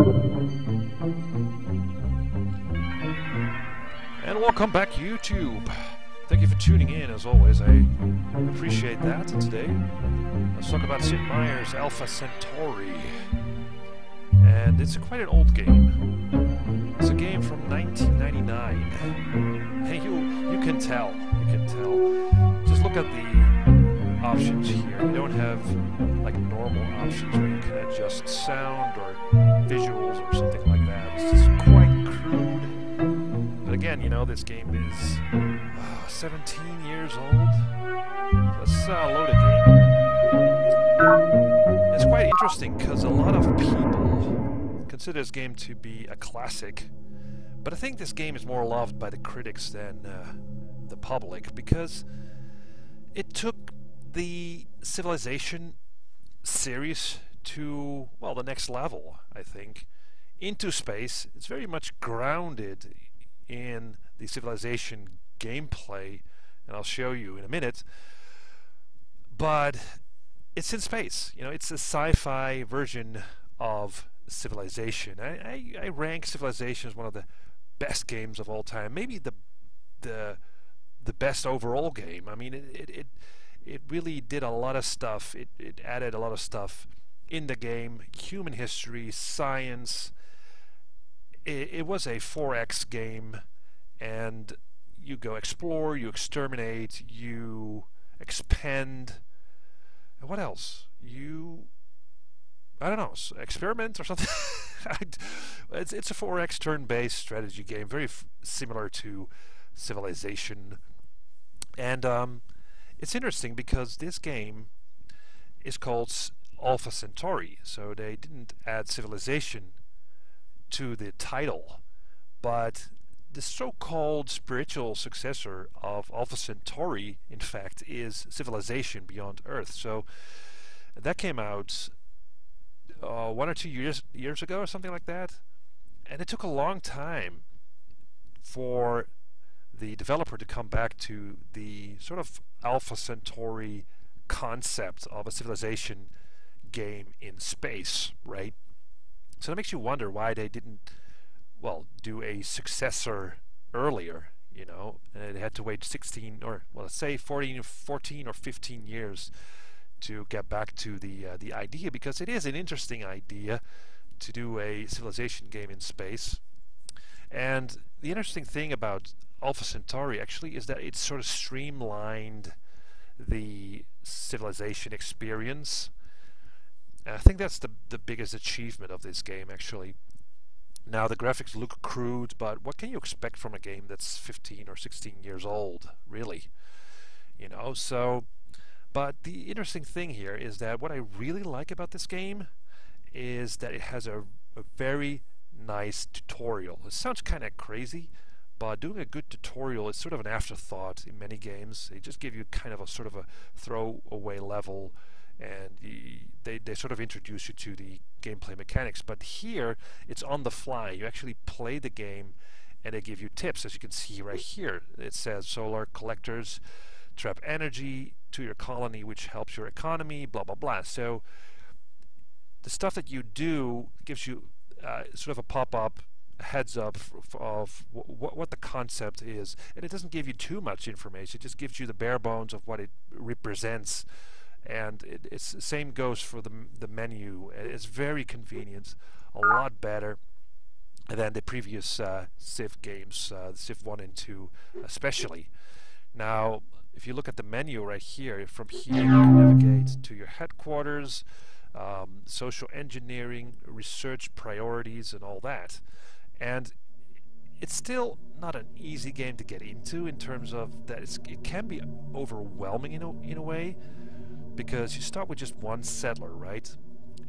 And welcome back, YouTube. Thank you for tuning in, as always. I appreciate that. And today, let's talk about Sid Meier's Alpha Centauri. And it's quite an old game. It's a game from 1999. And you can tell. You can tell. Just look at the options here. You don't have like normal options where you can adjust sound or visuals or something like that. It's just quite crude. But again, you know, this game is 17 years old. Let's load a game. It's quite interesting because a lot of people consider this game to be a classic, but I think this game is more loved by the critics than the public, because it took the Civilization series to, well, the next level, I think, into space. It's very much grounded in the Civilization gameplay, and I'll show you in a minute, but it's in space. You know, it's a sci-fi version of Civilization. I rank Civilization as one of the best games of all time, maybe the best overall game. I mean, it really did a lot of stuff. It added a lot of stuff in the game: human history, science. It was a 4X game, and you go explore, you exterminate, you expand, and what else? I don't know, experiment or something. It's a 4X turn-based strategy game, very similar to Civilization. And it's interesting because this game is called Alpha Centauri, so they didn't add Civilization to the title, but the so-called spiritual successor of Alpha Centauri, in fact, is Civilization Beyond Earth. So that came out 1 or 2 years ago or something like that, and it took a long time for the developer to come back to the sort of Alpha Centauri concept of a Civilization game in space, right? So that makes you wonder why they didn't, well, do a successor earlier, you know, and they had to wait 16 or, well, let's say 14 or 15 years to get back to the idea, because it is an interesting idea to do a Civilization game in space. And the interesting thing about Alpha Centauri actually is that it sort of streamlined the Civilization experience. And I think that's the biggest achievement of this game, actually. Now, the graphics look crude, but what can you expect from a game that's 15 or 16 years old, really? You know, so... But the interesting thing here is that what I really like about this game is that it has a very nice tutorial. It sounds kind of crazy, but doing a good tutorial is sort of an afterthought in many games. They just give you kind of a sort of a throwaway level, and they sort of introduce you to the gameplay mechanics. But here, it's on the fly. You actually play the game, and they give you tips. As you can see right here, it says solar collectors trap energy to your colony, which helps your economy, blah blah blah. So the stuff that you do gives you sort of a pop-up heads up of what the concept is, and it doesn't give you too much information. It just gives you the bare bones of what it represents. And it's the same goes for the menu. It's very convenient, a lot better than the previous Civ games, Civ 1 and 2 especially. Now, if you look at the menu right here, from here you can navigate to your headquarters, social engineering, research priorities, and all that. And it's still not an easy game to get into, in terms of that it can be overwhelming in a way, because you start with just one settler, right?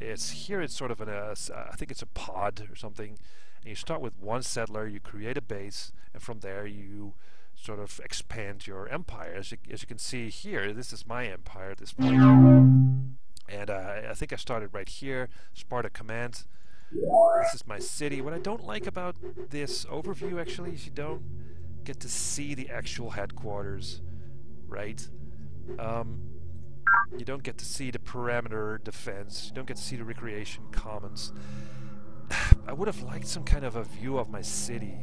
It's sort of I think it's a pod or something, and you start with one settler, you create a base, and from there you sort of expand your empire. As you can see here, this is my empire at this point. And I think I started right here, Sparta Command. This is my city. What I don't like about this overview, actually, is you don't get to see the actual headquarters, right? You don't get to see the perimeter defense. You don't get to see the recreation commons. I would have liked some kind of a view of my city,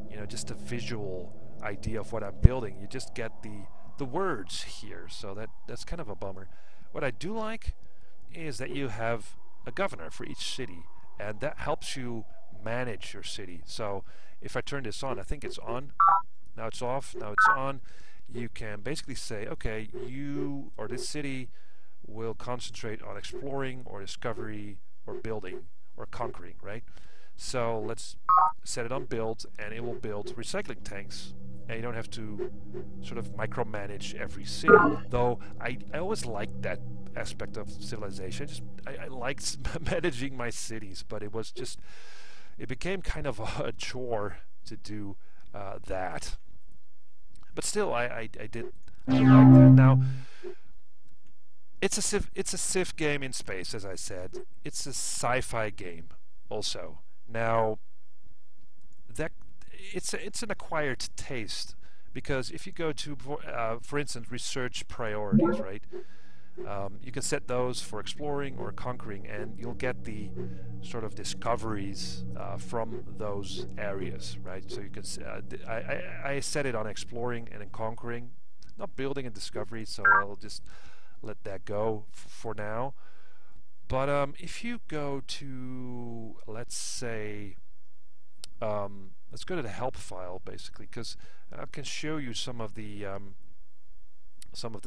you know, just a visual idea of what I'm building. You just get the words here, so that's kind of a bummer. What I do like is that you have a governor for each city, and that helps you manage your city. So if I turn this on, I think it's on, now it's off, now it's on, you can basically say, okay, you or this city will concentrate on exploring or discovery or building or conquering, right? So let's set it on build, and it will build recycling tanks, and you don't have to sort of micromanage every city. Though I always liked that aspect of Civilization. I liked managing my cities, but it became kind of a chore to do that. But still, I like that. Now, it's a Civ game in space, as I said. It's a sci-fi game also. Now, that it's an acquired taste, because if you go to, for instance, research priorities, right? You can set those for exploring or conquering, and you'll get the sort of discoveries from those areas, right? So you can. I set it on exploring and in conquering, not building and discovery. So I'll just let that go for now. But if you go to, let's say, let's go to the help file basically, because I can show you some of the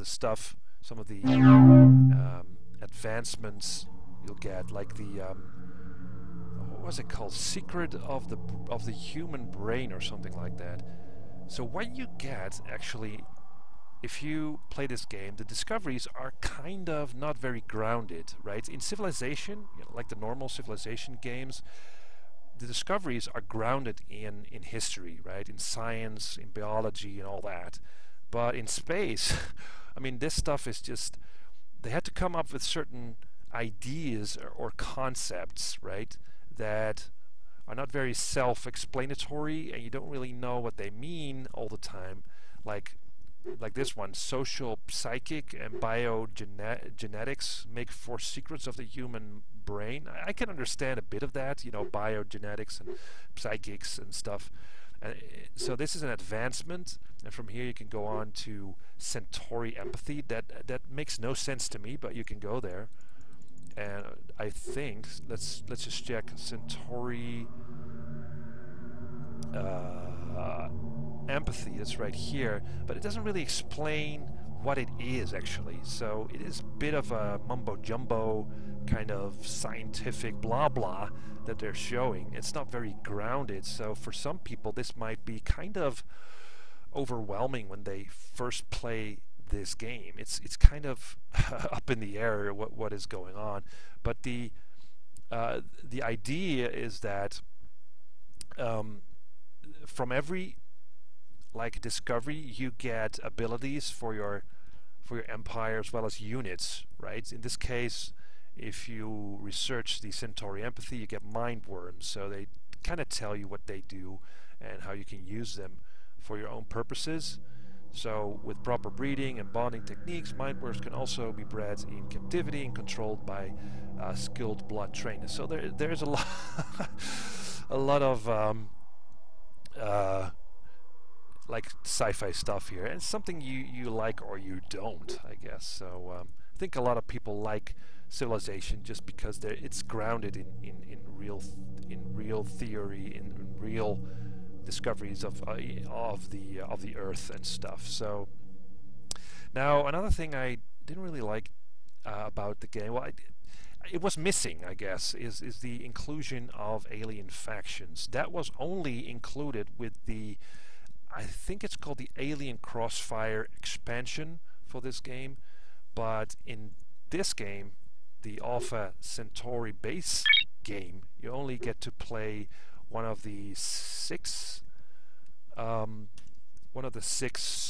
stuff, some of the advancements you'll get, like the what was it called? Secret of the human brain or something like that. So what you get actually, if you play this game, the discoveries are kind of not very grounded, right? In Civilization, you know, like the normal Civilization games, the discoveries are grounded in history, right? In science, in biology, and all that. But in space, I mean, this stuff is just, they had to come up with certain ideas or concepts, right, that are not very self-explanatory, and you don't really know what they mean all the time, like this one, social, psychic, and biogenetics make for secrets of the human brain. I can understand a bit of that, you know, biogenetics and psychics and stuff. So this is an advancement, and from here you can go on to Centauri empathy. That makes no sense to me, but you can go there. And I think let's just check Centauri empathy. That's right here, but it doesn't really explain what it is actually. So it is a bit of a mumbo jumbo kind of scientific blah blah that they're showing. It's not very grounded, so for some people this might be kind of overwhelming when they first play this game. It's kind of up in the air what is going on, but the idea is that from every like discovery you get abilities for your empire as well as units, right? In this case, if you research the Centauri empathy, you get mind worms, so they kind of tell you what they do and how you can use them for your own purposes. So with proper breeding and bonding techniques, mind worms can also be bred in captivity and controlled by skilled blood trainers. So there's a lot a lot of like sci-fi stuff here, and it's something you like or you don't, I guess. So I think a lot of people like Civilization just because it's grounded in real theory, in real discoveries of the Earth and stuff. So now another thing I didn't really like about the game, well, it was missing, I guess, is the inclusion of alien factions. That was only included with the, I think it's called the Alien Crossfire expansion for this game, but in this game, the Alpha Centauri base game, you only get to play one of the six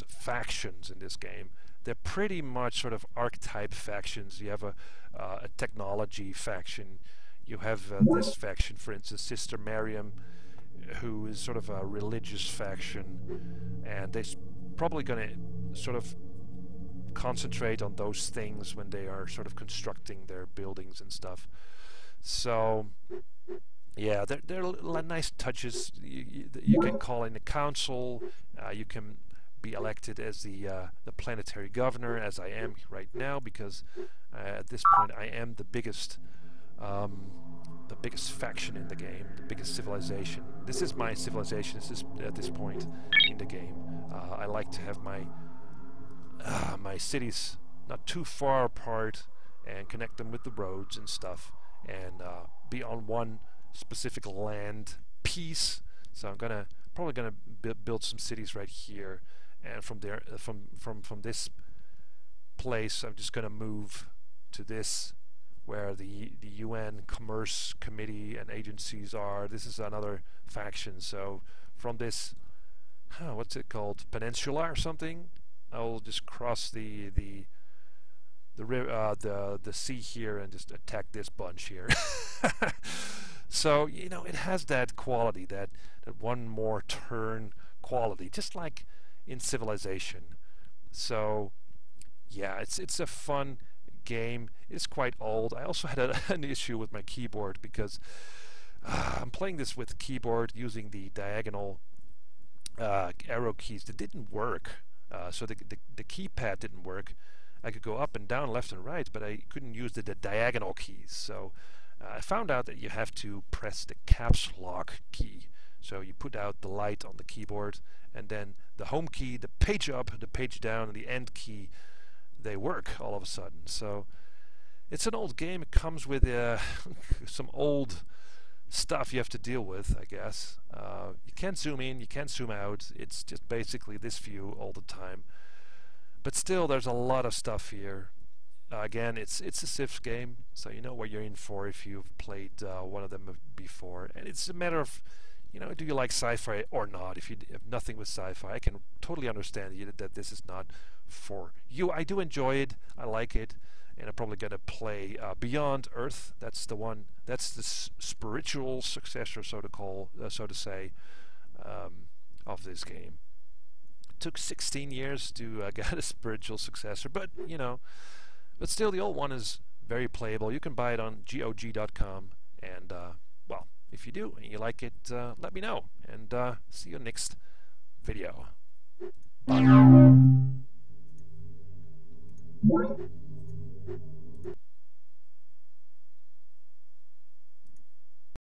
factions in this game. They're pretty much sort of archetype factions. You have a technology faction. You have this faction, for instance, Sister Miriam, who is sort of a religious faction, and they're probably going to sort of concentrate on those things when they are sort of constructing their buildings and stuff. So Yeah, there are nice touches. You can call in the council. You can be elected as the planetary governor, as I am right now, because at this point I am um, the biggest faction in the game, the biggest civilization. This is my civilization. This is at this point in the game. I like to have my cities not too far apart and connect them with the roads and stuff, and be on one specific land piece. So I'm probably gonna build some cities right here, and from there, from this place, I'm just gonna move to this, where the UN Commerce Committee and agencies are. This is another faction. So from this, what's it called, peninsula or something, I'll just cross the sea here and just attack this bunch here. So, you know, it has that quality, that one more turn quality, just like in Civilization. So, yeah, it's a fun game. It's quite old. I also had an issue with my keyboard because I'm playing this with keyboard using the diagonal arrow keys that didn't work. So the keypad didn't work. I could go up and down, left and right, but I couldn't use the diagonal keys. So I found out that you have to press the caps lock key. So you put out the light on the keyboard, and then the home key, the page up, the page down, and the end key, they work all of a sudden. So it's an old game. It comes with some old stuff you have to deal with, I guess. You can't zoom in, you can't zoom out. It's just basically this view all the time. But still, there's a lot of stuff here. Again, it's a Civs game, so you know what you're in for if you've played one of them before. And it's a matter of, you know, do you like sci-fi or not? If you have nothing with sci-fi, I can totally understand that this is not for you. I do enjoy it. I like it. And I'm probably going to play Beyond Earth. That's the one. That's the spiritual successor, so to say, of this game. It took 16 years to get a spiritual successor, but you know, but still, the old one is very playable. You can buy it on GOG.com, and well, if you do and you like it, let me know. And see you next video. Bye.